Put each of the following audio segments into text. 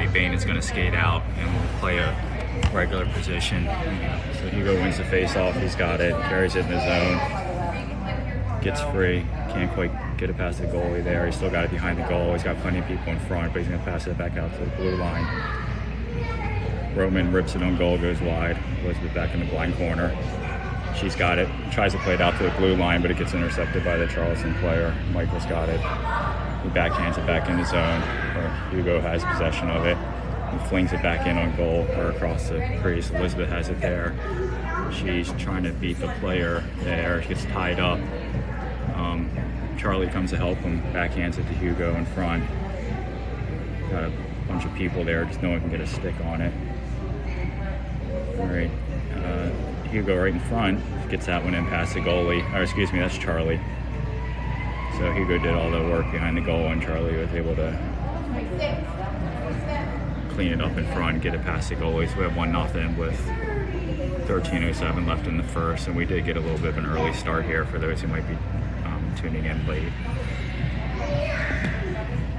think Bain is going to skate out and we'll play a regular position. So Hugo wins the face-off. He's got it. Carries it in the zone. Gets free. Can't quite get it past the goalie there. He's still got it behind the goal. He's got plenty of people in front, but he's going to pass it back out to the blue line. Roman rips it on goal, goes wide. Elizabeth back in the blind corner. She's got it. Tries to play it out to the blue line, but it gets intercepted by the Charleston player. Michael's got it. He backhands it back in the zone, where Hugo has possession of it. He flings it back in on goal or across the crease. Elizabeth has it there. She's trying to beat the player there. She gets tied up. Charlie comes to help him, backhands it to Hugo in front. Got a bunch of people there, just no one can get a stick on it. All right, Hugo right in front gets that one in past the goalie. Or excuse me, that's Charlie. So Hugo did all the work behind the goal, and Charlie was able to clean it up in front, get it past the goalie. So we have 1-0 with 13:07 left in the first, and we did get a little bit of an early start here for those who might be tuning in late.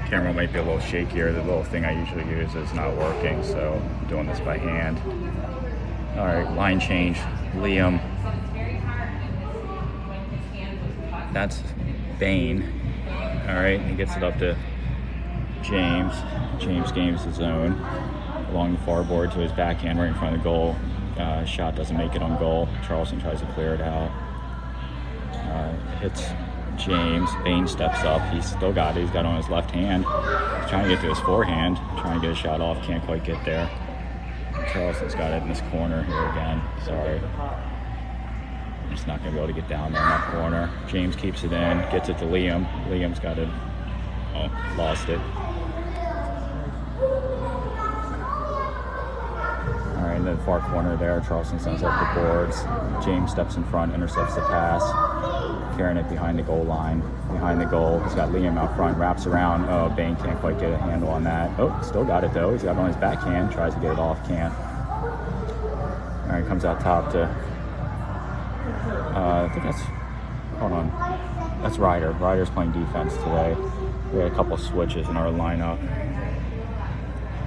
Camera might be a little shakier. The little thing I usually use is not working, so I'm doing this by hand. All right, line change. Liam. That's Bain. All right, he gets it up to James. James gains the zone along the far board to his backhand right in front of the goal. Shot doesn't make it on goal. Charleston tries to clear it out. Hits James. Bain steps up. He's still got it. He's got it on his left hand. He's trying to get to his forehand. Trying to get a shot off. Can't quite get there. Charleston's got it in this corner here again. Sorry. Just not going to be able to get down there in that corner. James keeps it in. Gets it to Liam. Liam's got it. Oh, lost it. All right, in the far corner there, Charleston sends up the boards. James steps in front, intercepts the pass. Carrying it behind the goal line. Behind the goal, he's got Liam out front, wraps around. Oh, Bain can't quite get a handle on that. Oh, still got it though. He's got it on his backhand, tries to get it off, can't. All right, comes out top to, I think that's, hold on. That's Ryder. Ryder's playing defense today. We had a couple switches in our lineup.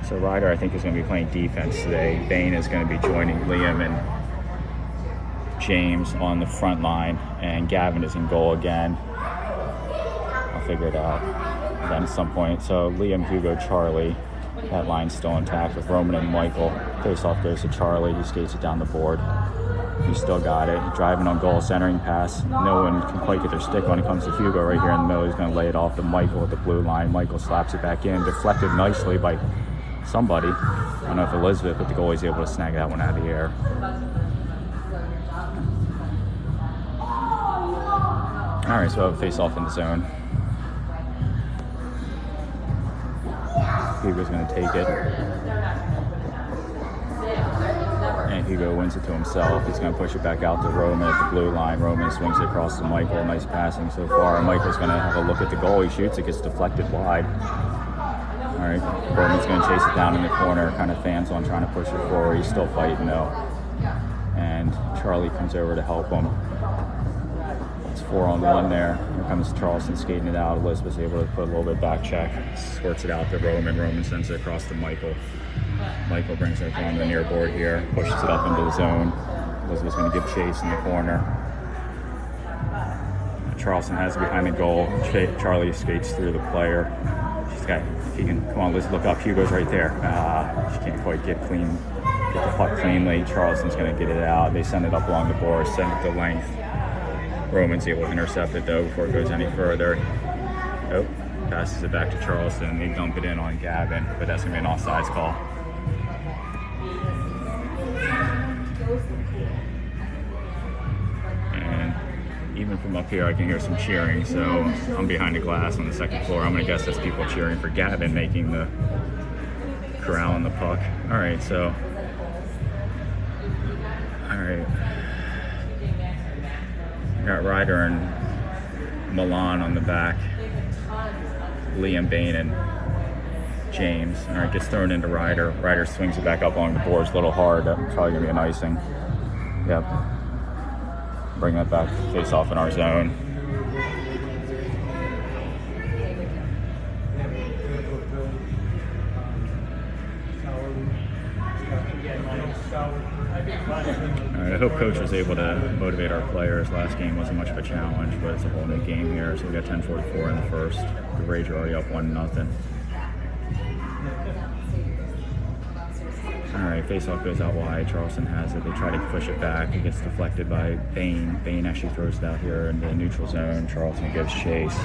So Ryder, I think, is going to be playing defense today. Bain is going to be joining Liam and James on the front line, and Gavin is in goal again. I'll figure it out then at some point. So Liam, Hugo, Charlie, that line's still intact with Roman and Michael. Face-off goes to Charlie. He skates it down the board. He's still got it. Driving on goal, centering pass. No one can quite get their stick on. It comes to Hugo right here in the middle. He's going to lay it off to Michael at the blue line. Michael slaps it back in, deflected nicely by somebody. I don't know if Elizabeth, but the goalie's able to snag that one out of the air. All right, so I have a face-off in the zone. Hugo's going to take it. And Hugo wins it to himself. He's going to push it back out to Roman at the blue line. Roman swings it across to Michael. Nice passing so far. Michael's going to have a look at the goal. He shoots it, gets deflected wide. All right, Roman's going to chase it down in the corner. Kind of fans on trying to push it forward. He's still fighting though. And Charlie comes over to help him. It's 4-on-1 there. Here comes Charleston skating it out. Elizabeth's able to put a little bit back check. Squirts it out to Roman. Roman sends it across to Michael. Michael brings it down the near board here. Pushes it up into the zone. Elizabeth's going to give chase in the corner. Charleston has it behind the goal. Charlie skates through the player. She's got, if he can, come on, let's look up. Hugo's right there. She can't quite get the puck cleanly. Charleston's going to get it out. They send it up along the board, send it to length. Roman's able to intercept it though before it goes any further. Oh, passes it back to Charleston. They dump it in on Gavin, but that's going to be an offsides call. And even from up here, I can hear some cheering. So I'm behind the glass on the second floor. I'm going to guess that's people cheering for Gavin making the corral on the puck. All right, so, all right. I got Ryder and Milan on the back. Liam, Bain, and James. All right, gets thrown into Ryder. Ryder swings it back up along the boards a little hard. That's probably going to be an icing. Yep. Bring that back, face off in our zone. Alright, I hope coach was able to motivate our players. Last game wasn't much of a challenge, but it's a whole new game here. So we got 10:44 in the first. The Rage are already up 1-0. Alright, face-off goes out wide. Charleston has it. They try to push it back. It gets deflected by Bain. Bain actually throws it out here in the neutral zone. Charleston gives chase.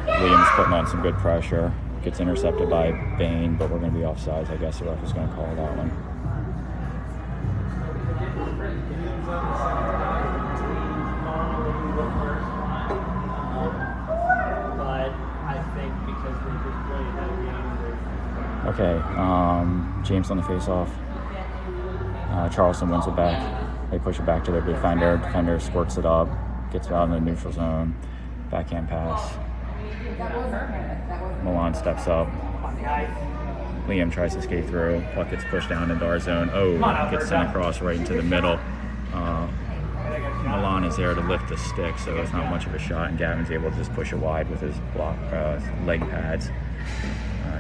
Williams putting on some good pressure. Gets intercepted by Bain, but we're going to be offsides. I guess the ref is going to call that one. Okay, James on the face-off. Charleston wins it back. They push it back to their defender. Defender squirts it up, gets it out in the neutral zone. Backhand pass. Milan steps up. Liam tries to skate through. Puck gets pushed down into our zone. Oh, gets sent across right into the middle. Milan is there to lift the stick, so it's not much of a shot, and Gavin's able to just push it wide with his leg pads.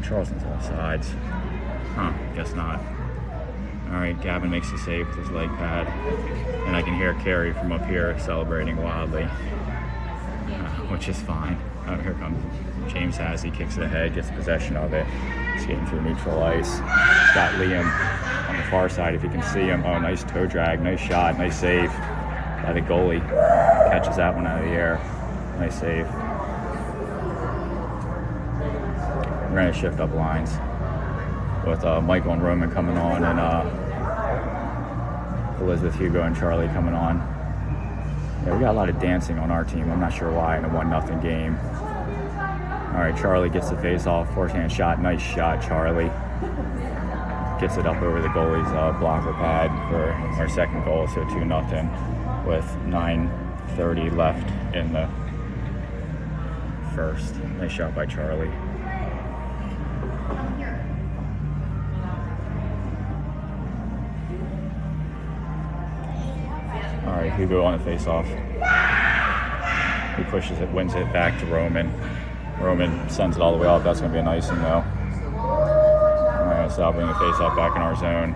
Charleston's offsides. Guess not. Alright, Gavin makes the save with his leg pad. And I can hear Carey from up here celebrating wildly, which is fine. Here comes James he kicks it ahead, gets possession of it. Skating through neutral ice. He's got Liam on the far side if you can see him. Oh, nice toe drag, nice shot, nice save by the goalie. Catches that one out of the air. Nice save. We're going to shift up lines with Michael and Roman coming on, and Elizabeth, Hugo, and Charlie coming on. Yeah, we got a lot of dancing on our team. I'm not sure why in a 1-0 game. All right, Charlie gets the face-off, forehand shot. Nice shot, Charlie. Gets it up over the goalie's blocker pad for our second goal, so 2-0 with 9:30 left in the first. Nice shot by Charlie. All right, Hugo on the face-off. He pushes it, wins it back to Roman. Roman sends it all the way up. That's going to be an icing, though. All right, so I'll bring the face-off back in our zone.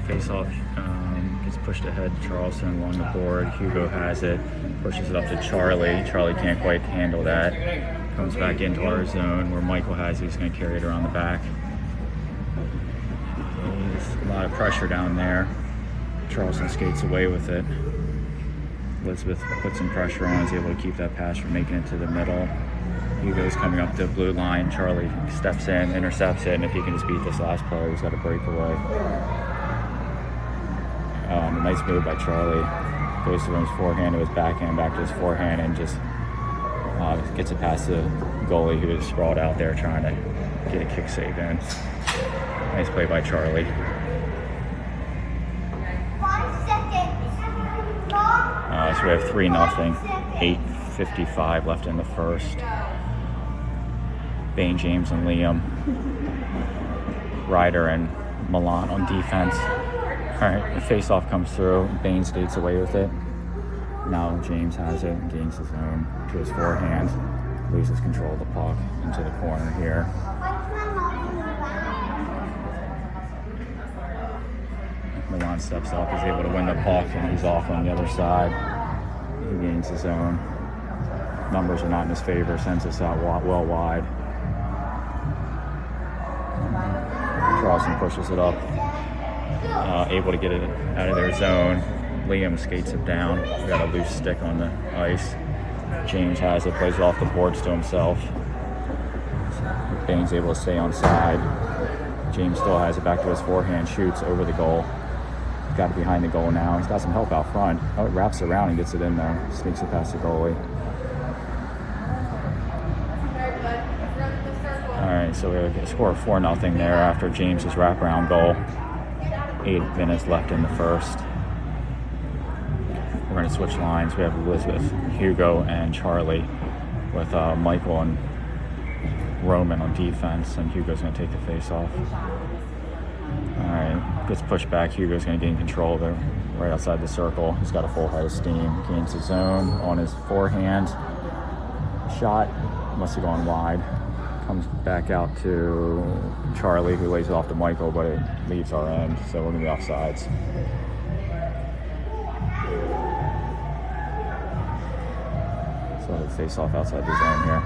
Face-off gets pushed ahead to Charleston along the board. Hugo has it, pushes it up to Charlie. Charlie can't quite handle that. Comes back into our zone where Michael has it. He's going to carry it around the back. There's a lot of pressure down there. Charleston skates away with it. Elizabeth puts some pressure on, is able to keep that pass from making it to the middle. Hugo's coming up the blue line. Charlie steps in, intercepts it, and if he can just beat this last player, he's got to break away. A nice move by Charlie. Goes to his forehand to his backhand, back to his forehand, and just gets it past the goalie who is sprawled out there trying to get a kick save in. Nice play by Charlie. 5 seconds. So we have 3-0. 8:55 left in the first. Bain, James, and Liam. Ryder and Milan on defense. All right, the face-off comes through. Bain skates away with it. Now James has it, gains his own to his forehand. Loses control of the puck into the corner here. Milan steps up, is able to win the puck, and he's off on the other side. He gains his own. Numbers are not in his favor, sends us out well wide. Charleston pushes it up. Able to get it out of their zone. Liam skates it down. We got a loose stick on the ice. James has it, plays it off the boards to himself. Bain's able to stay on side. James still has it back to his forehand, shoots over the goal. Got it behind the goal now. He's got some help out front. Oh, it wraps around and gets it in there. Sneaks it past the goalie. All right, so we have a score of 4-0 there after James's wraparound goal. 8 minutes left in the first. We're going to switch lines. We have Elizabeth, Hugo, and Charlie with Michael and Roman on defense, and Hugo's going to take the face off. All right, gets pushed back. Hugo's going to gain control there, right outside the circle. He's got a full head of steam. Gains the zone on his forehand. Shot must have gone wide. Comes back out to Charlie, who lays it off to Michael, but it leaves our end, so we're going to be offsides. So he'll face off outside the zone here.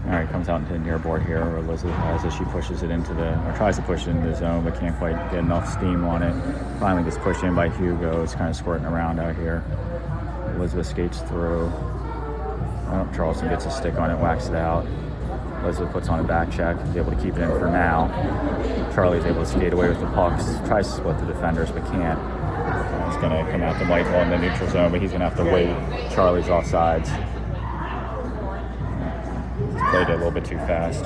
Alright, comes out into the near board here, where Elizabeth has it. She pushes it into or tries to push it into the zone, but can't quite get enough steam on it. Finally gets pushed in by Hugo. It's kind of squirting around out here. Elizabeth skates through. Oh, Charleston gets a stick on it, whacks it out. Elizabeth puts on a back check, is able to keep it in for now. Charlie's able to skate away with the pucks, tries to split the defenders, but can't. He's going to come out to Michael in the neutral zone, but he's going to have to wait. Charlie's offsides. Played it a little bit too fast.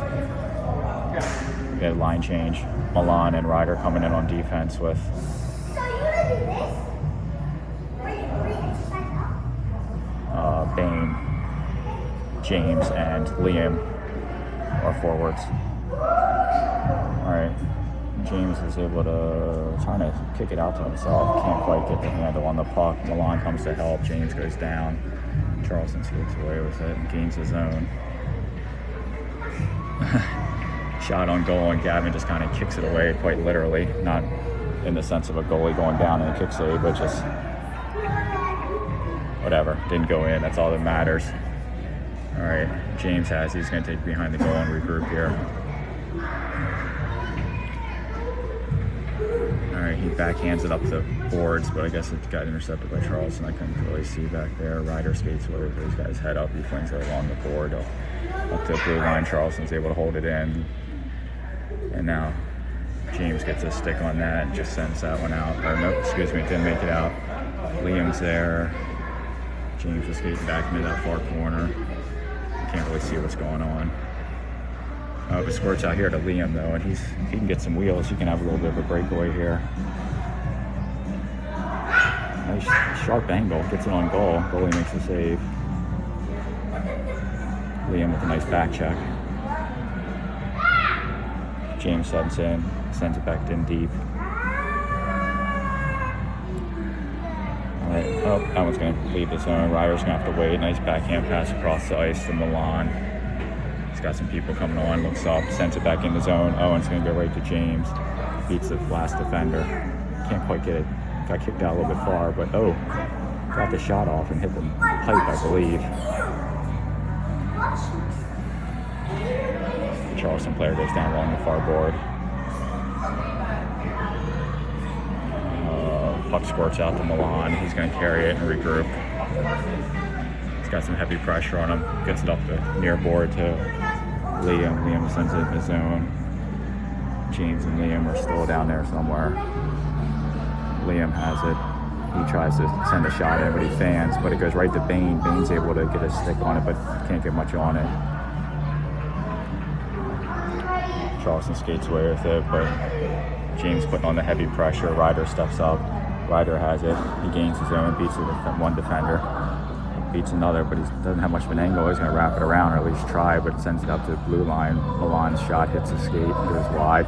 We had a line change. Milan and Ryder coming in on defense with Bane, James, and Liam are forwards. Alright, James is able to trying to kick it out to himself. Can't quite get the handle on the puck. Milan comes to help. James goes down. Charleston skates away with it and gains his own. Shot on goal, and Gavin just kind of kicks it away, quite literally, not in the sense of a goalie going down in a kick save, but just whatever, didn't go in. That's all that matters. All right, James has, he's going to take behind the goal and regroup here. All right, he backhands it up the boards, but I guess it got intercepted by Charleston. I couldn't really see back there. Ryder skates with it. He's got his head up. He flings it along the board up to the blue line. Charleston's able to hold it in. And now James gets a stick on that and just sends that one out. Or no, excuse me, didn't make it out. Liam's there. James is skating back into that far corner. Can't really see what's going on. But squirts out here to Liam though, and if he can get some wheels, he can have a little bit of a breakaway here. Nice sharp angle, gets it on goal. Goalie makes the save. Liam with a nice back check. James sends it back in deep. All right, oh, that one's going to leave the zone. Ryder's going to have to wait. Nice backhand pass across the ice to Milan. He's got some people coming on, looks up, sends it back in the zone. Oh, and it's going to go right to James. Beats the last defender. Can't quite get it. Got kicked out a little bit far, but oh, got the shot off and hit the pipe, I believe. The Charleston player goes down along the far board. Puck squirts out to Milan. He's going to carry it and regroup. He's got some heavy pressure on him. Gets it up the near board to Liam. Liam sends it in the zone. James and Liam are still down there somewhere. Liam has it. He tries to send a shot in, but he fans, but it goes right to Bane. Bane's able to get a stick on it, but can't get much on it. Charleston skates away with it, but James putting on the heavy pressure. Ryder steps up. Ryder has it. He gains his own, beats one defender, beats another, but he doesn't have much of an angle. He's going to wrap it around, or at least try, but sends it up to the blue line. Milan's shot hits the skate, goes wide.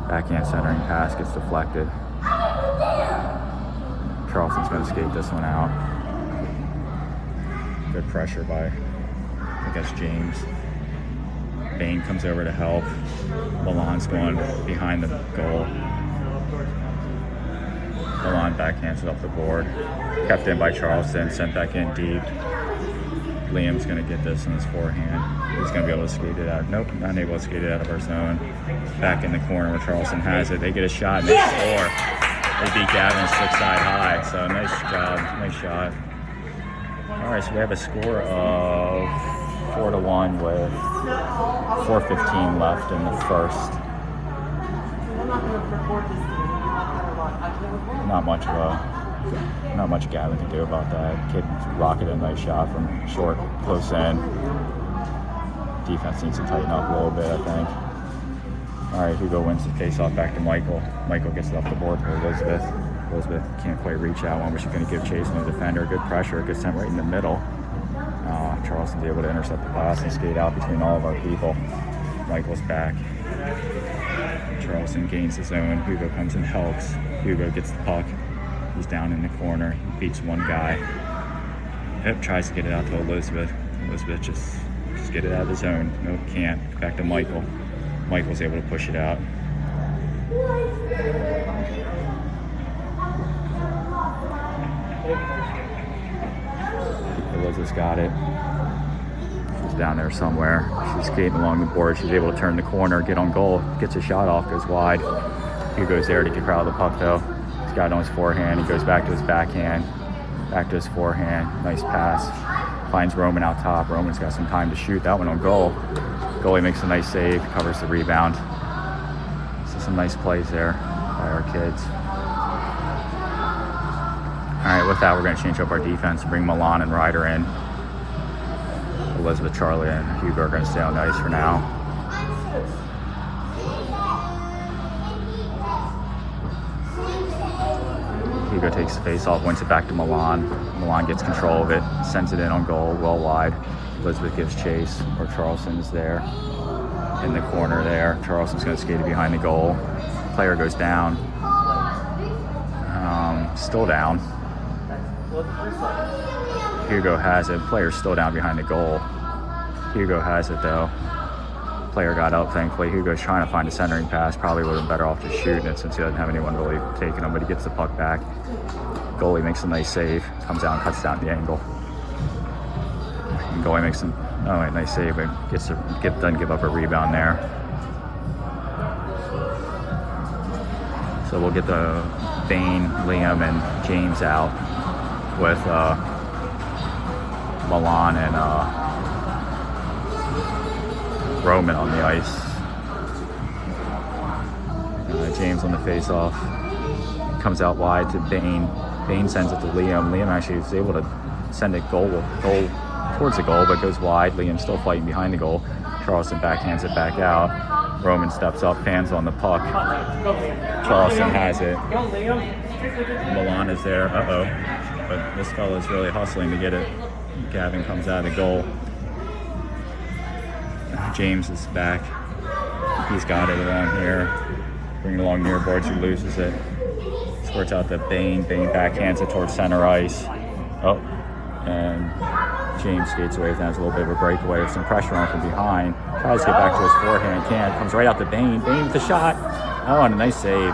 Backhand centering pass gets deflected. Charleston's going to skate this one out. Good pressure by, I guess, James. Bane comes over to help. Milan's going behind the goal. Milan backhands it up the board. Kept in by Charleston, sent back in deep. Liam's going to get this in his forehand. He's going to be able to skate it out. Nope, not able to skate it out of our zone. Back in the corner where Charleston has it. They get a shot and they score. They beat Gavin 6 side high, so nice job, nice shot. All right, so we have a score of 4-1 with 4:15 left in the first. Not much of a Not much Gavin can do about that. Kid rocketed a nice shot from short, close in. Defense needs to tighten up a little bit, I think. All right, Hugo wins the face-off back to Michael. Michael gets it off the board for Elizabeth. Elizabeth can't quite reach that one, but she's going to give chase on the defender. Good pressure. It gets sent right in the middle. Charleston's able to intercept the pass and skate out between all of our people. Michael's back. Charleston gains the zone. Hugo comes and helps. Hugo gets the puck. He's down in the corner. He beats one guy. Yep, tries to get it out to Elizabeth. Elizabeth just get it out of the zone. Nope, can't. Back to Michael. Michael's able to push it out. Elizabeth's got it. She's down there somewhere. She's skating along the board. She's able to turn the corner, get on goal, gets a shot off, goes wide. Hugo's there to get crowd the puck though. He's got it on his forehand. He goes back to his backhand, back to his forehand. Nice pass. Finds Roman out top. Roman's got some time to shoot that one on goal. Goalie makes a nice save, covers the rebound. So some nice plays there by our kids. All right, with that, we're going to change up our defense, bring Milan and Ryder in. Elizabeth, Charlie, and Hugo are going to stay on the ice for now. Hugo takes the face-off, wins it back to Milan. Milan gets control of it, sends it in on goal, well wide. Elizabeth gives chase, where Charleston is there in the corner there. Charleston's going to skate it behind the goal. Player goes down. Still down. Hugo has it. Player's still down behind the goal. Hugo has it though. Player got up, thankfully. Hugo's trying to find a centering pass. Probably would have been better off just shooting it since he doesn't have anyone really taking him, but he gets the puck back. Goalie makes a nice save. Comes down, cuts down the angle. And goalie makes some, nice save, but doesn't give up a rebound there. So we'll get the Bain, Liam, and James out with Milan and Roman on the ice. James on the face-off. Comes out wide to Bain. Bain sends it to Liam. Liam actually is able to send it goal towards the goal, but goes wide. Liam's still fighting behind the goal. Charleston backhands it back out. Roman steps up, fans on the puck. Charleston has it. Milan is there. But this fella's really hustling to get it. Gavin comes out of the goal. James is back. He's got it along here. Bring it along near boards. He loses it. Squirts out to Bain. Bain backhands it towards center ice. And James skates away. That's a little bit of a breakaway with some pressure on from behind. Tries to get back to his forehand. Can't. Comes right out to Bain. Bain with the shot. And a nice save.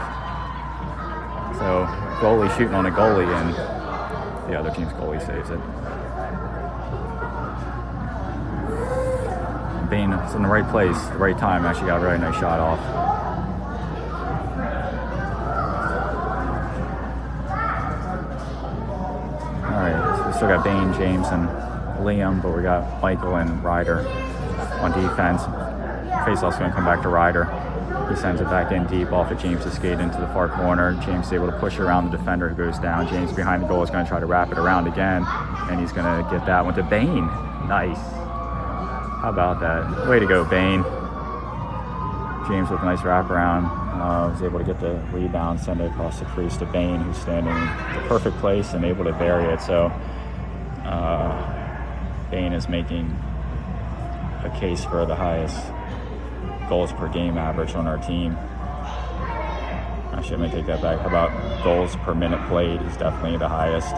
So goalie shooting on a goalie, and the other team's goalie saves it. Bain is in the right place, the right time. Actually got a really nice shot off. All right, so we still got Bain, James, and Liam, but we got Michael and Ryder on defense. Faceoff's going to come back to Ryder. He sends it back in deep off of James' skate into the far corner. James is able to push it around the defender who goes down. James behind the goal is going to try to wrap it around again, and he's going to get that one to Bain. Nice. How about that? Way to go, Bain. James with a nice wraparound. Was able to get the rebound, send it across the crease to Bain, who's standing in the perfect place and able to bury it. So Bain is making a case for the highest goals per game average on our team. Actually, I'm going to take that back. How about goals per minute played? He's definitely the highest.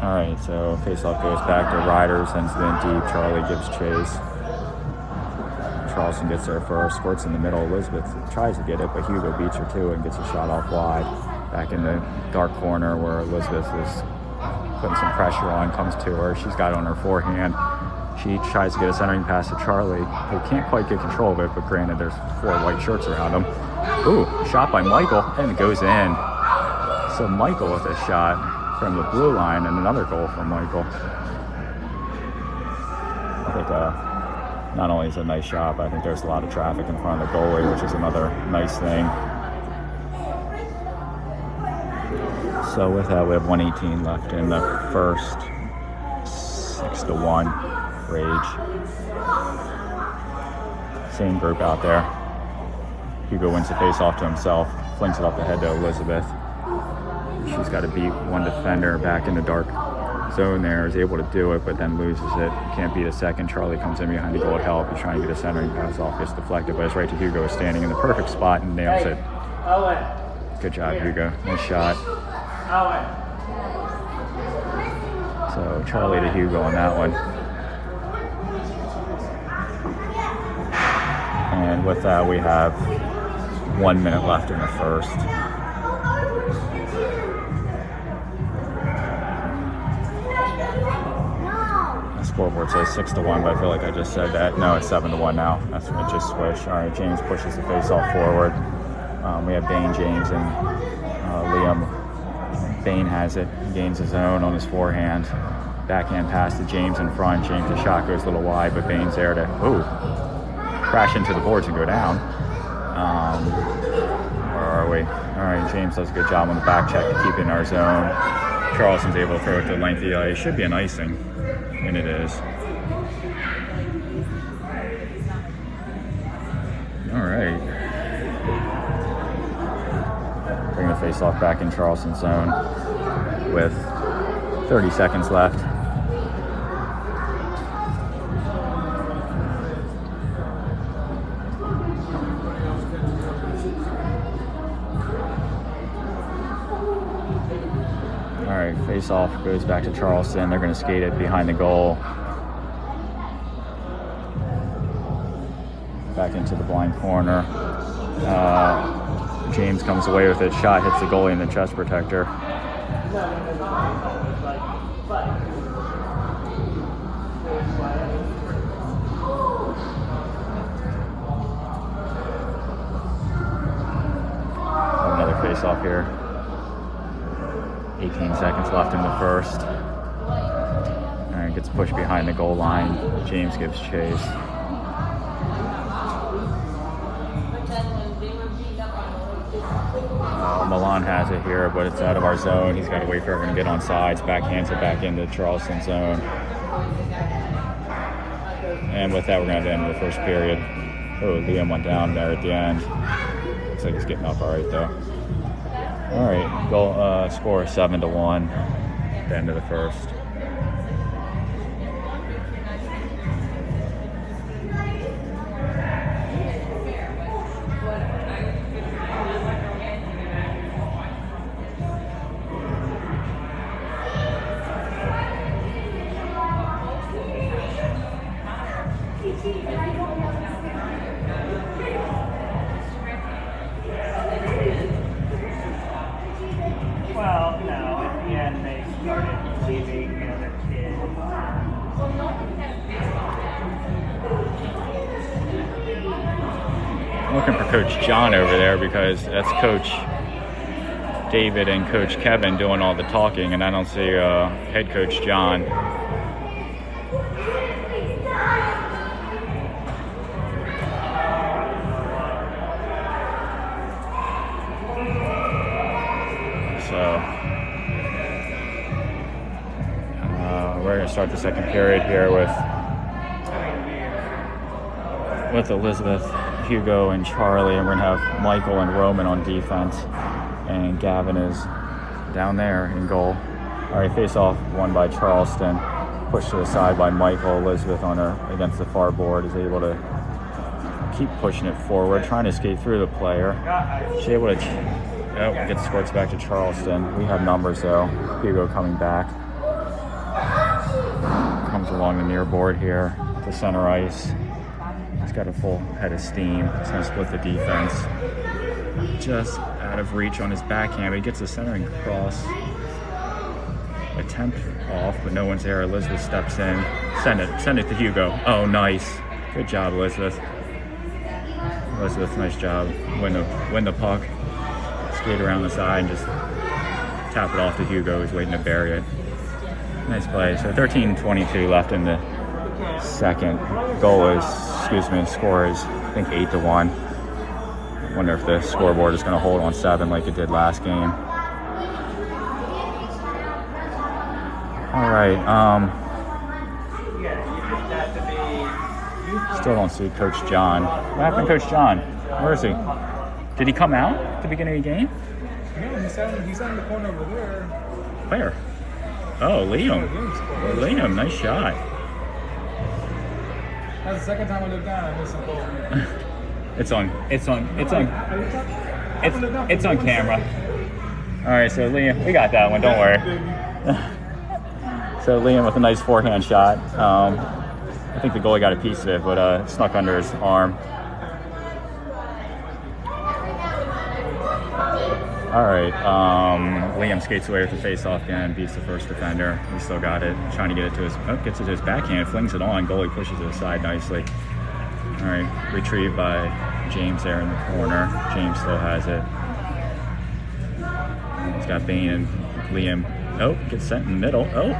All right, so faceoff goes back to Ryder, sends it in deep. Charlie gives chase. Charleston gets there first, squirts in the middle. Elizabeth tries to get it, but Hugo beats her to it and gets a shot off wide. Back in the dark corner where Elizabeth is putting some pressure on, comes to her. She's got it on her forehand. She tries to get a centering pass to Charlie, who can't quite get control of it, but granted, there's 4 white shirts around him. Ooh, shot by Michael, and it goes in. So Michael with a shot from the blue line, and another goal from Michael. I think not only is it a nice shot, but I think there's a lot of traffic in front of the goalie, which is another nice thing. So with that, we have 1:18 left in the first. 6-1 Rage. Same group out there. Hugo wins the face-off to himself, flings it up the head to Elizabeth. She's got to beat one defender back in the dark zone there, is able to do it, but then loses it. Can't beat a second. Charlie comes in behind to go with help. He's trying to get a centering pass off, gets deflected, but it's right to Hugo, standing in the perfect spot and nails it. Good job, Hugo. Nice shot. So Charlie to Hugo on that one. And with that, we have 1 minute left in the first. The scoreboard says 6-1, but I feel like I just said that. No, it's 7-1 now. That's when it just switched. All right, James pushes the face-off forward. We have Bane, James, and Liam. Bane has it, gains his own on his forehand. Backhand pass to James in front. James' shot goes a little wide, but Bane's there to crash into the boards and go down. Where are we? All right, James does a good job on the back check to keep it in our zone. Charleston's able to throw it to lengthy ice. Should be an icing, and it is. All right. Bring the face-off back in Charleston's zone with 30 seconds left. All right, face-off goes back to Charleston. They're going to skate it behind the goal. Back into the blind corner. James comes away with it. Shot hits the goalie in the chest protector. Another face-off here. 18 seconds left in the first. All right, gets pushed behind the goal line. James gives chase. Milan has it here, but it's out of our zone. He's got to wait for everyone to get on sides. Backhands it back into Charleston zone. And with that, we're going to end the first period. Oh, Liam went down there at the end. Looks like he's getting up all right, though. All right, goal score 7-1 at the end of the first. Well, no, at the end they started leaving the other kid. I'm looking for Coach John over there because that's Coach David and Coach Kevin doing all the talking, and I don't see Head Coach John. So we're going to start the second period here with Elizabeth, Hugo, and Charlie, and we're going to have Michael and Roman on defense, and Gavin is down there in goal. All right, face-off won by Charleston, pushed to the side by Michael. Elizabeth on her against the far board is able to keep pushing it forward, trying to skate through the player. She's able to gets squirts back to Charleston. We have numbers though. Hugo coming back. Comes along the near board here to center ice. He's got a full head of steam. He's going to split the defense. Just out of reach on his backhand, but he gets a centering cross attempt off, but no one's there. Elizabeth steps in. Send it to Hugo. Oh, nice. Good job, Elizabeth. Elizabeth, nice job. Win the puck. Skate around the side and just tap it off to Hugo, who's waiting to bury it. Nice play. So 13:22 left in the second. Score is, I think, 8-1. Wonder if the scoreboard is going to hold on 7 like it did last game. All right. Yeah, you just have to be. Still don't see Coach John. What happened, Coach John? Where is he? Did he come out at the beginning of the game? No, he's out in the corner over there. Where? Oh, Liam. Liam, nice shot. That's the second time I looked down. I missed a goal. It's on camera. All right, so Liam, we got that one. Don't worry. So Liam with a nice forehand shot. I think the goalie got a piece of it, but it snuck under his arm. All right, Liam skates away with the face-off again, beats the first defender. He still got it, trying to get it to his, gets it to his backhand, flings it on, goalie pushes it aside nicely. All right, retrieved by James there in the corner. James still has it. He's got Bain and Liam. Oh, gets sent in the middle. Oh,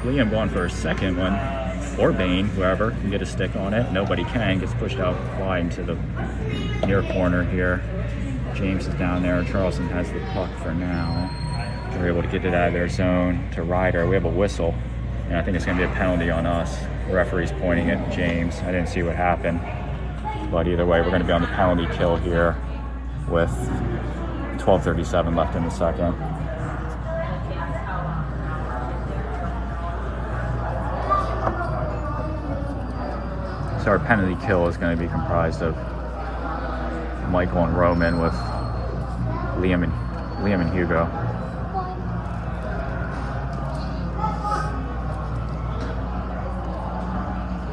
Liam going for a second one. Or Bain, whoever can get a stick on it. Nobody can, gets pushed out wide into the near corner here. James is down there. Charleston has the puck for now. They're able to get it out of their zone to Ryder. We have a whistle, and I think it's going to be a penalty on us. The referee's pointing at James. I didn't see what happened, but either way, we're going to be on the penalty kill here with 12:37 left in the second. So our penalty kill is going to be comprised of Michael and Roman with Liam and Hugo.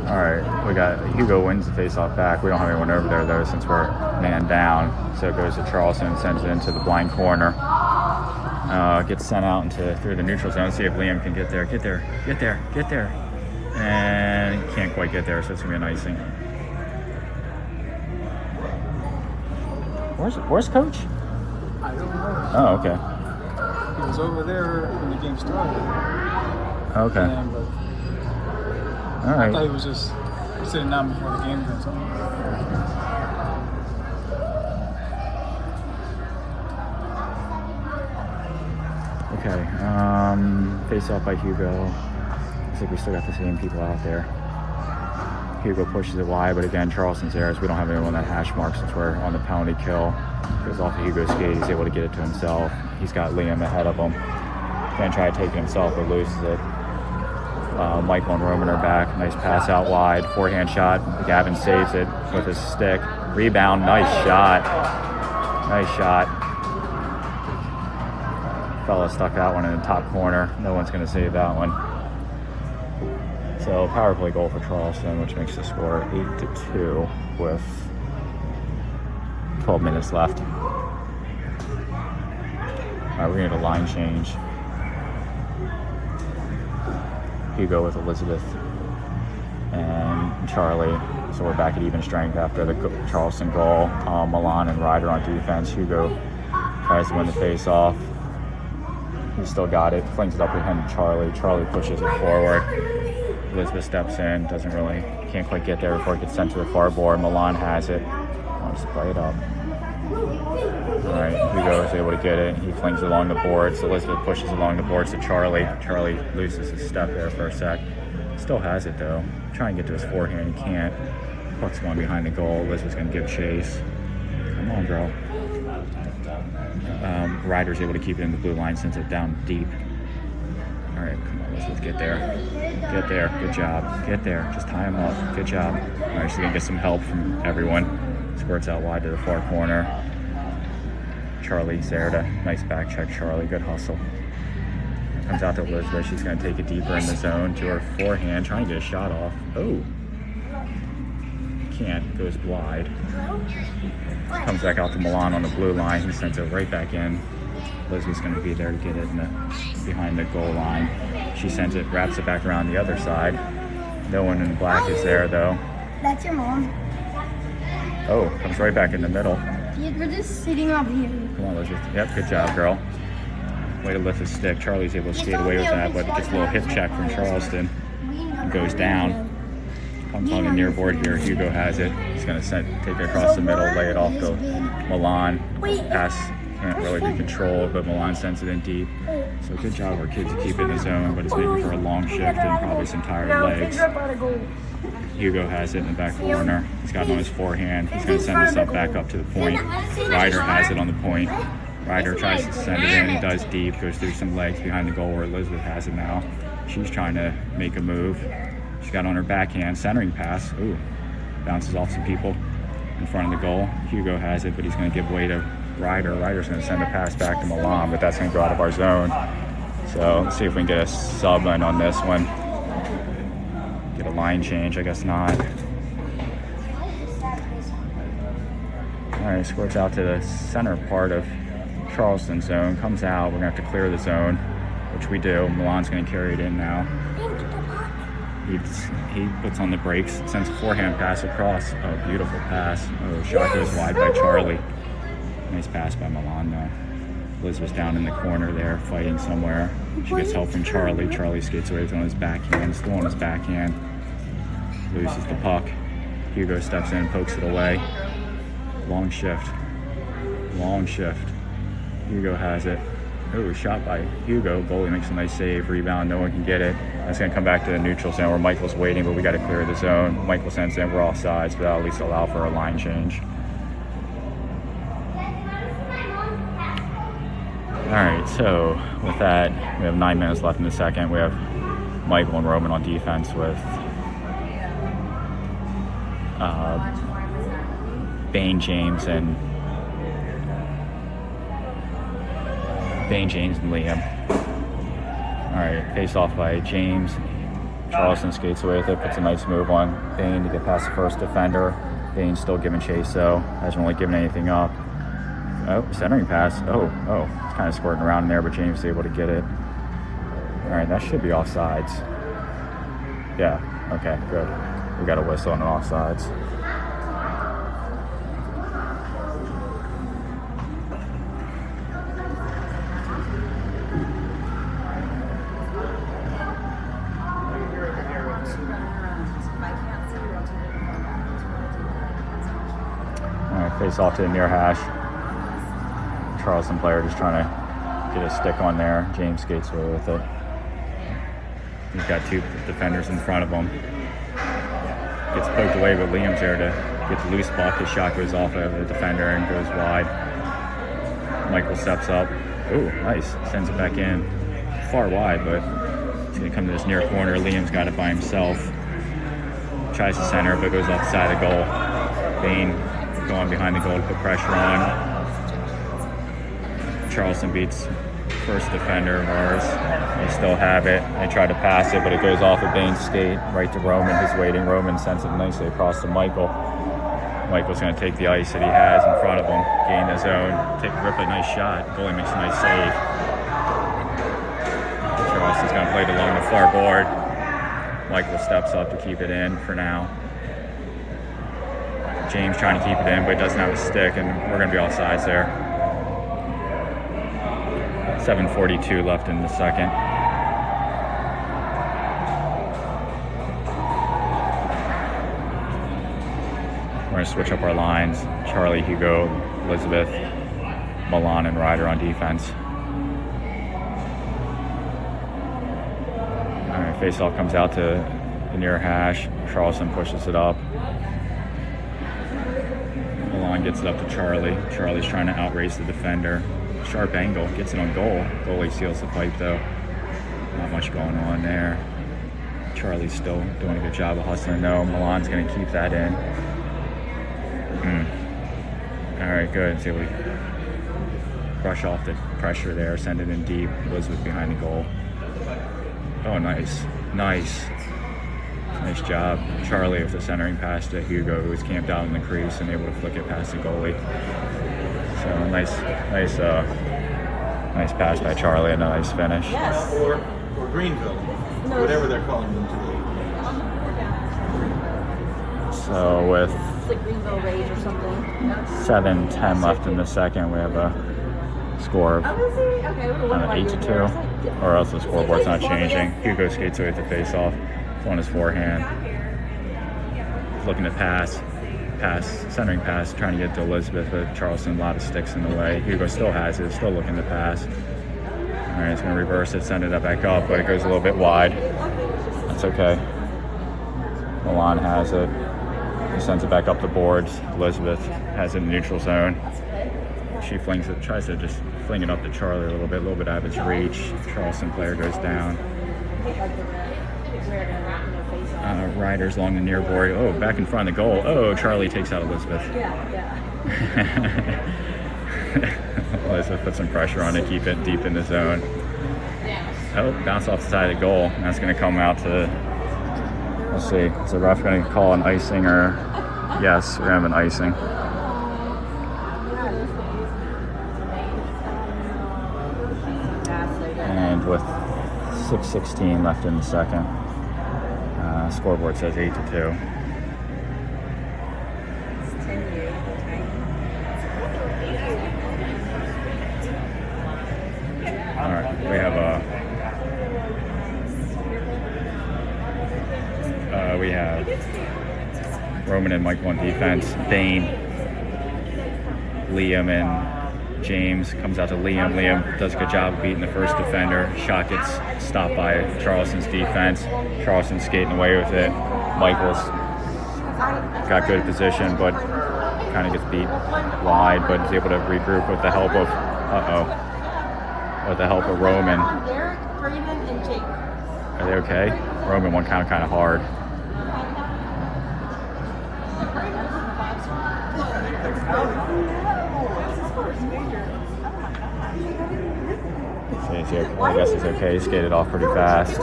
All right, we got Hugo wins the face-off back. We don't have anyone over there though since we're man down. So it goes to Charleston and sends it into the blind corner. Gets sent out through the neutral zone. See if Liam can get there. Get there. And he can't quite get there, so it's gonna be an icing. Where's Coach? I don't know. Oh, okay. He was over there when the game started. Okay. Yeah, but All I thought right. he was just sitting down before the game or something. Okay. Face off by Hugo. Looks like we still got the same people out there. Hugo pushes it wide, but again, Charleston's there, as we don't have anyone on that hash mark since we're on the penalty kill. Goes off of Hugo's skate, he's able to get it to himself. He's got Liam ahead of him. Gonna try to take it himself, but loses it. Michael and Roman are back. Nice pass out wide. Forehand shot. Gavin saves it with his stick. Rebound. Nice shot. Fella stuck that one in the top corner. No one's going to save that one. So power play goal for Charleston, which makes the score 8-2 with 12 minutes left. All right, we're going to get a line change. Hugo with Elizabeth and Charlie. So we're back at even strength after the Charleston goal. Milan and Ryder on defense. Hugo tries to win the face-off. He still got it. Flings it up behind Charlie. Charlie pushes it forward. Elizabeth steps in. Can't quite get there before it gets sent to the far board. Milan has it. Wants to play it up. All right, Hugo is able to get it. He flings it along the boards. Elizabeth pushes along the boards to Charlie. Charlie loses his step there for a sec. Still has it though. Try and get to his forehand. He can't. Puck's going behind the goal. Elizabeth's going to give chase. Come on, girl. Ryder's able to keep it in the blue line, sends it down deep. All right, come on, Elizabeth, get there. Good job. Get there. Just tie him up. Good job. All right, she's going to get some help from everyone. Squirts out wide to the far corner. Charlie's there to nice back check. Charlie, good hustle. Comes out to Elizabeth. She's going to take it deeper in the zone to her forehand, trying to get a shot off. Oh. Can't. Goes wide. Comes back out to Milan on the blue line. He sends it right back in. Elizabeth's going to be there to get it behind the goal line. She sends it, wraps it back around the other side. No one in black is there, though. That's your mom. Oh, comes right back in the middle. We're just sitting up here. Come on, Elizabeth. Yep, good job, girl. Way to lift his stick. Charlie's able to skate away with that, but it gets a little hip check from Charleston. It goes down. Comes on the near board here. Hugo has it. He's going to take it across the middle, lay it off to Milan. Pass can't really be controlled, but Milan sends it in deep. So good job our kids to keep it in the zone, but it's making for a long shift and probably some tired legs. Hugo has it in the back corner. He's got it on his forehand. He's going to send this up back up to the point. Ryder has it on the point. Ryder tries to send it in. He does deep, goes through some legs behind the goal where Elizabeth has it now. She's trying to make a move. She's got it on her backhand, centering pass. Ooh, bounces off some people in front of the goal. Hugo has it, but he's going to give way to Ryder. Ryder's going to send a pass back to Milan, but that's going to go out of our zone. So let's see if we can get a sub in on this one. Get a line change, I guess not. All right, squirts out to the center part of Charleston zone, comes out. We're going to have to clear the zone, which we do. Milan's going to carry it in now. He puts on the brakes, sends a forehand pass across. Oh, beautiful pass. Oh, shot goes wide by Charlie. Nice pass by Milan, though. Liz was down in the corner there, fighting somewhere. She gets help from Charlie. Charlie skates away on his backhand, still on his backhand. Loses the puck. Hugo steps in, pokes it away. Long shift. Long shift. Hugo has it. Oh, shot by Hugo. Goalie makes a nice save. Rebound, no one can get it. That's going to come back to the neutral zone where Michael's waiting, but we got to clear the zone. Michael sends in, we're offsides, but that'll at least allow for a line change. All right, so with that, we have 9 minutes left in the second. We have Michael and Roman on defense with Bain, James, and Liam. All right, face off by James. Charleston skates away with it, puts a nice move on Bain to get past the first defender. Bain's still giving chase though, hasn't really given anything up. Oh, centering pass. Oh, it's kind of squirting around in there, but James is able to get it. All right, that should be offsides. Yeah, okay, good. We got a whistle on an offsides. All right, face off to the near hash. Charleston player just trying to get a stick on there. James skates away with it. He's got 2 defenders in front of him. Gets poked away, but Liam's there to get the loose puck. His shot goes off of the defender and goes wide. Michael steps up. Ooh, nice. Sends it back in. Far wide, but he's going to come to this near corner. Liam's got it by himself. Tries to center, but goes off the side of the goal. Bain going behind the goal to put pressure on. Charleston beats first defender of ours. They still have it. They try to pass it, but it goes off of Bain's skate right to Roman, who's waiting. Roman sends it nicely across to Michael. Michael's going to take the ice that he has in front of him, gain the zone, rip a nice shot. Goalie makes a nice save. Charleston's going to play it along the far board. Michael steps up to keep it in for now. James trying to keep it in, but doesn't have a stick, and we're going to be offsides there. 7:42 left in the second. We're going to switch up our lines. Charlie, Hugo, Elizabeth, Milan, and Ryder on defense. All right, faceoff comes out to the near hash. Charleston pushes it up. Milan gets it up to Charlie. Charlie's trying to outrace the defender. Sharp angle, gets it on goal. Goalie seals the pipe though. Not much going on there. Charlie's still doing a good job of hustling though. Milan's going to keep that in. All right, good. So we brush off the pressure there, send it in deep. Elizabeth behind the goal. Oh, nice. Nice job. Charlie with the centering pass to Hugo, who was camped out in the crease and able to flick it past the goalie. So nice pass by Charlie and a nice finish. Yes. Or Greenville, whatever they're calling them today. So with It's like Greenville Rage or something. 7:10 left in the second, we have a score of 8-2, or else the scoreboard's not changing. Hugo skates away with the face-off. It's on his forehand. He's looking to pass, centering pass, trying to get to Elizabeth, but Charleston, a lot of sticks in the way. Hugo still has it, still looking to pass. All right, it's going to reverse it, send it back up, but it goes a little bit wide. That's okay. Milan has it. He sends it back up the boards. Elizabeth has it in the neutral zone. She flings it, tries to just fling it up to Charlie a little bit out of its reach. Charleston player goes down. Riders along the near board. Oh, back in front of the goal. Oh, Charlie takes out Elizabeth. Elizabeth puts some pressure on to keep it deep in the zone. Oh, bounce off the side of the goal. And that's going to come out to, let's see, is the ref going to call an icing or, yes, we're going to have an icing. And with 6:16 left in the second, scoreboard says 8-2. All right, we have Roman and Michael on defense. Bain, Liam, and James comes out to Liam. Liam does a good job of beating the first defender. Shot gets stopped by Charleston's defense. Charleston's skating away with it. Michael's got good position, but kind of gets beat wide, but is able to regroup with the help of Roman. Derek, Braden, and Jake. Are they okay? Roman went kind of hard. I guess he's okay. He skated off pretty fast. Oh,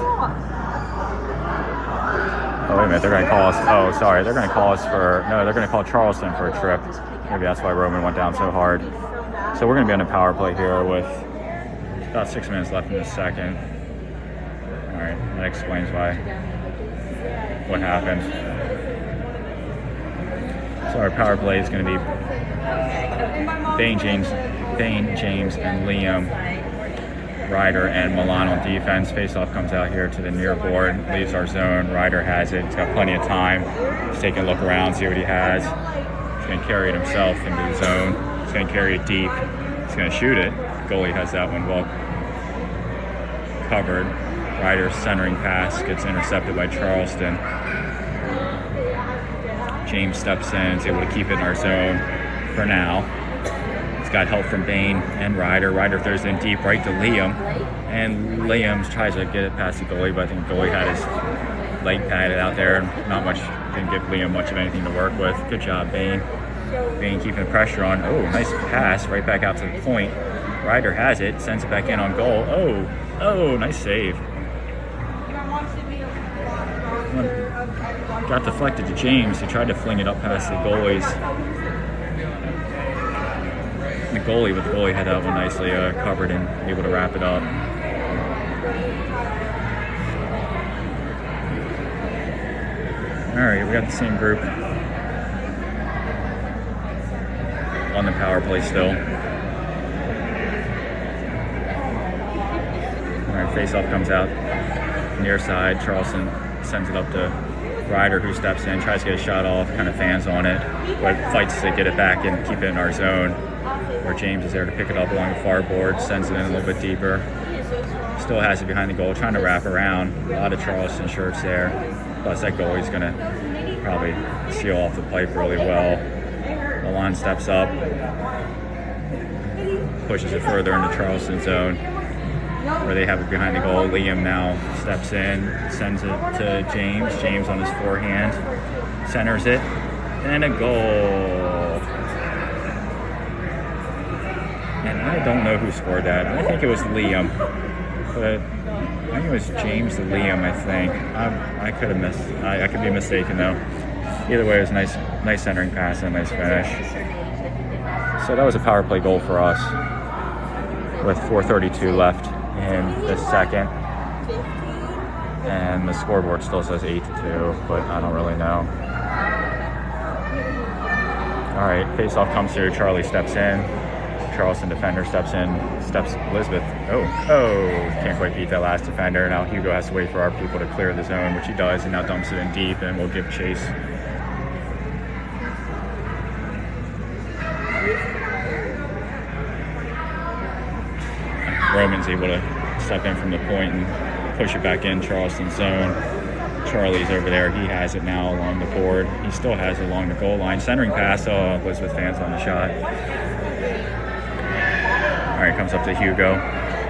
wait a minute. They're going to call us. Oh, sorry. They're going to call us for. No, they're going to call Charleston for a trip. Maybe that's why Roman went down so hard. So we're going to be on a power play here with about 6 minutes left in the second. All right. That explains what happened. So our power play is going to be Bain, James, and Liam. Ryder and Milan on defense. Faceoff comes out here to the near board, leaves our zone. Ryder has it. He's got plenty of time. He's taking a look around, see what he has. He's going to carry it himself into the zone. He's going to carry it deep. He's going to shoot it. Goalie has that one well covered. Ryder's centering pass gets intercepted by Charleston. James steps in, is able to keep it in our zone for now. Got help from Bain and Ryder. Ryder throws in deep right to Liam, and Liam tries to get it past the goalie, but I think the goalie had his leg padded out there, and not much, didn't give Liam much of anything to work with. Good job, Bain. Bain keeping the pressure on. Oh, nice pass right back out to the point. Ryder has it, sends it back in on goal. Oh, nice save. Got deflected to James. He tried to fling it up past the goalies. But the goalie had that one nicely covered and able to wrap it up. All right, we got the same group on the power play still. All right, face-off comes out near side. Charleston sends it up to Ryder, who steps in, tries to get a shot off, kind of fans on it, but fights to get it back and keep it in our zone. Where James is there to pick it up along the far board, sends it in a little bit deeper. Still has it behind the goal, trying to wrap around. A lot of Charleston shirts there. Plus that goalie's going to probably seal off the pipe really well. Milan steps up, pushes it further into Charleston zone, where they have it behind the goal. Liam now steps in, sends it to James. James on his forehand, centers it, and a goal. And I don't know who scored that. I think it was Liam, but I think it was James to Liam. I think I could have missed. I could be mistaken though. Either way, it was a nice centering pass and a nice finish. So that was a power play goal for us with 4:32 left in the second, and the scoreboard still says 8-2, but I don't really know. All right, face-off comes through. Charlie steps in. Charleston defender steps Elizabeth. Oh, can't quite beat that last defender. Now Hugo has to wait for our people to clear the zone, which he does, and now dumps it in deep, and we'll give chase. Roman's able to step in from the point and push it back in Charleston zone. Charlie's over there. He has it now along the board. He still has it along the goal line. Centering pass. Oh, Elizabeth fans on the shot. All right, comes up to Hugo.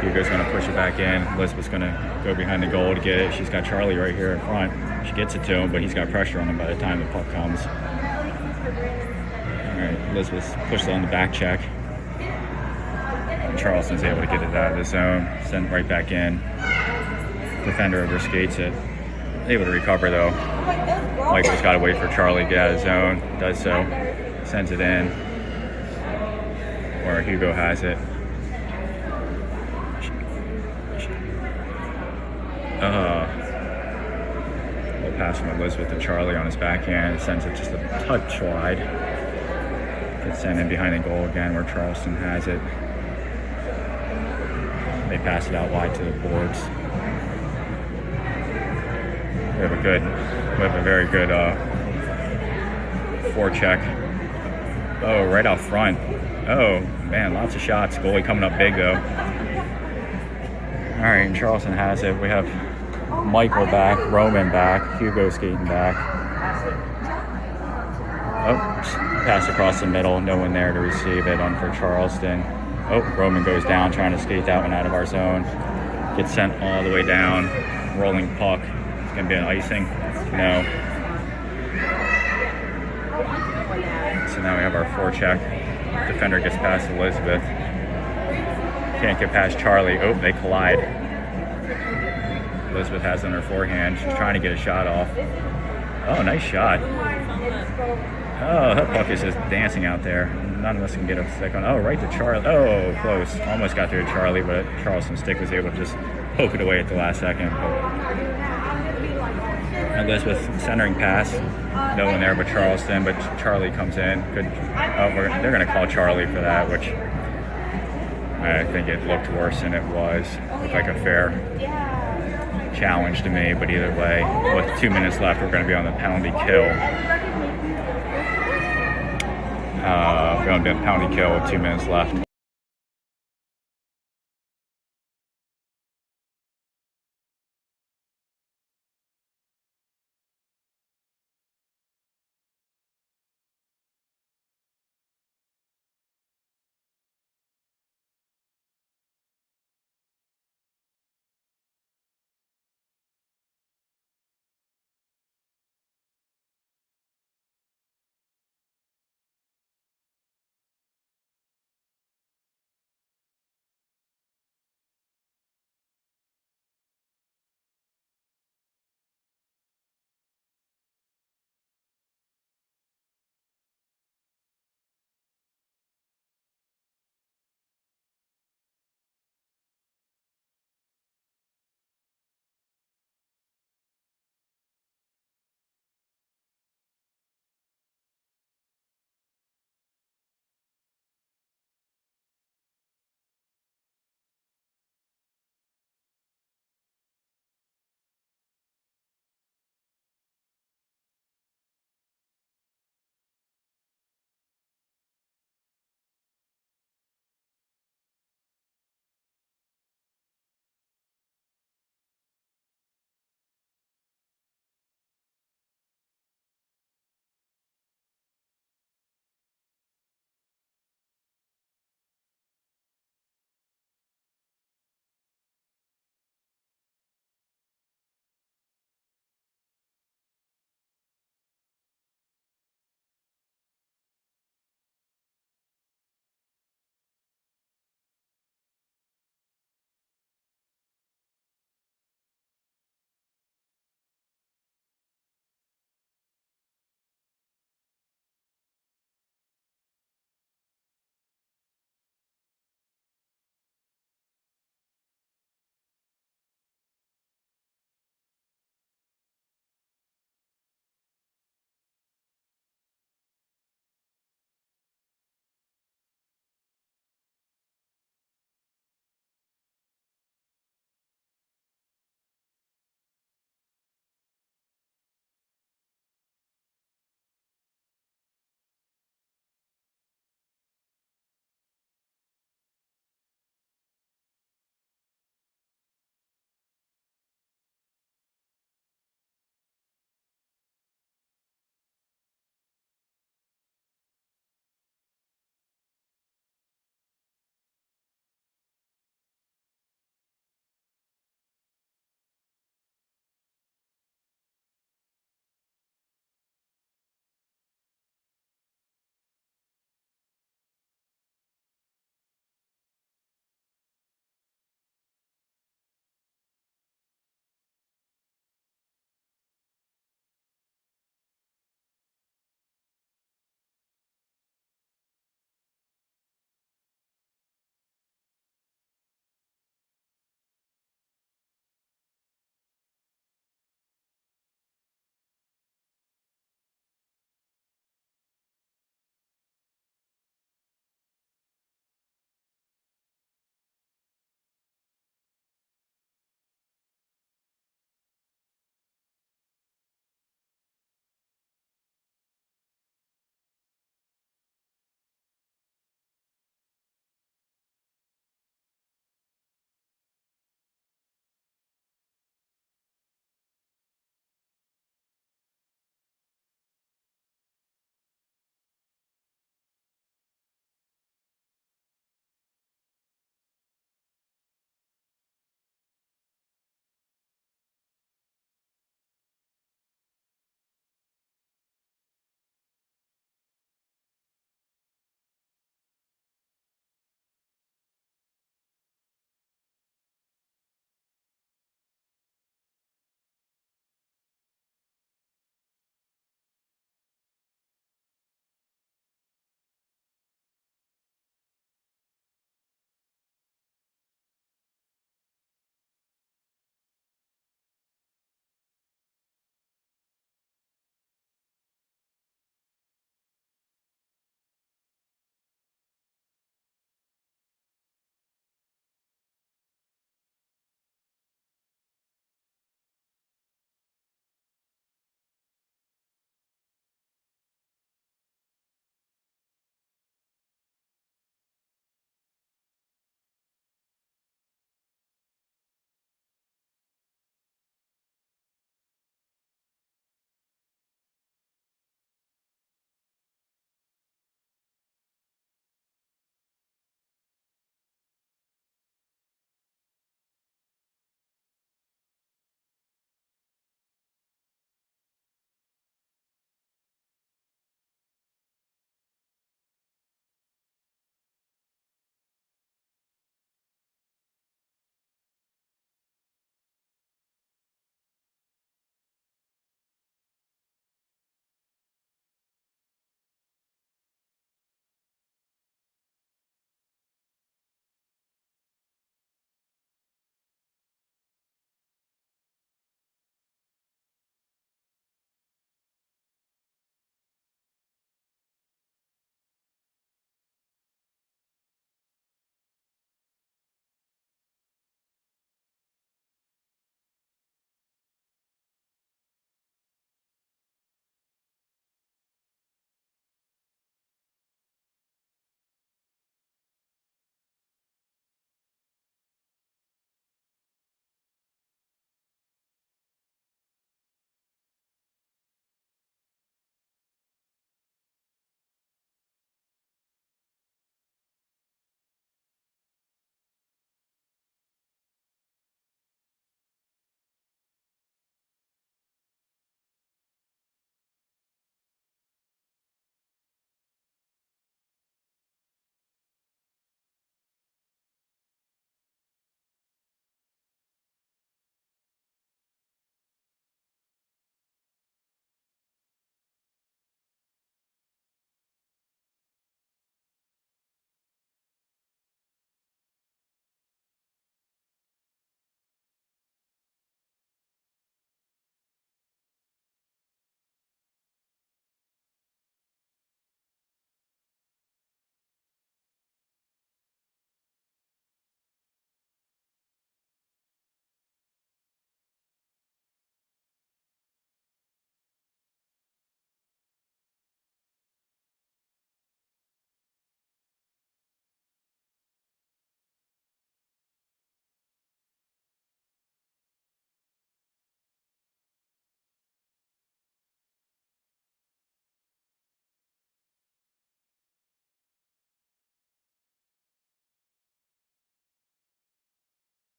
Hugo's going to push it back in. Elizabeth's going to go behind the goal to get it. She's got Charlie right here in front. She gets it to him, but he's got pressure on him by the time the puck comes. All right, Elizabeth pushes on the back check. And Charleston's able to get it out of the zone. Send it right back in. Defender over skates it. Able to recover though. Michael's got to wait for Charlie to get out of the zone. Does so. Sends it in. Or Hugo has it. Little pass from Elizabeth to Charlie on his backhand. Sends it just a touch wide. Gets sent in behind the goal again where Charleston has it. They pass it out wide to the boards. We have a very good forecheck. Oh, right out front. Oh, man, lots of shots. Goalie coming up big, though. All right, and Charleston has it. We have Michael back, Roman back, Hugo skating back. Oh, pass across the middle. No one there to receive it on for Charleston. Oh, Roman goes down trying to skate that one out of our zone. Gets sent all the way down. Rolling puck. It's going to be an icing. No. So now we have our forecheck. Defender gets past Elizabeth. Can't get past Charlie. Oh, they collide. Elizabeth has it on her forehand. She's trying to get a shot off. Oh, nice shot. Oh, that puck is just dancing out there. None of us can get a stick on. Oh, right to Charlie. Oh, close. Almost got through to Charlie, but Charleston's stick was able to just poke it away at the last second. Elizabeth centering pass. No one there but Charleston, but Charlie comes in. Good. Oh, they're going to call Charlie for that, which I think it looked worse than it was. Looked like a fair challenge to me, but either way, with 2 minutes left, we're going to be on the penalty kill. We're going to be on the penalty kill with 2 minutes left.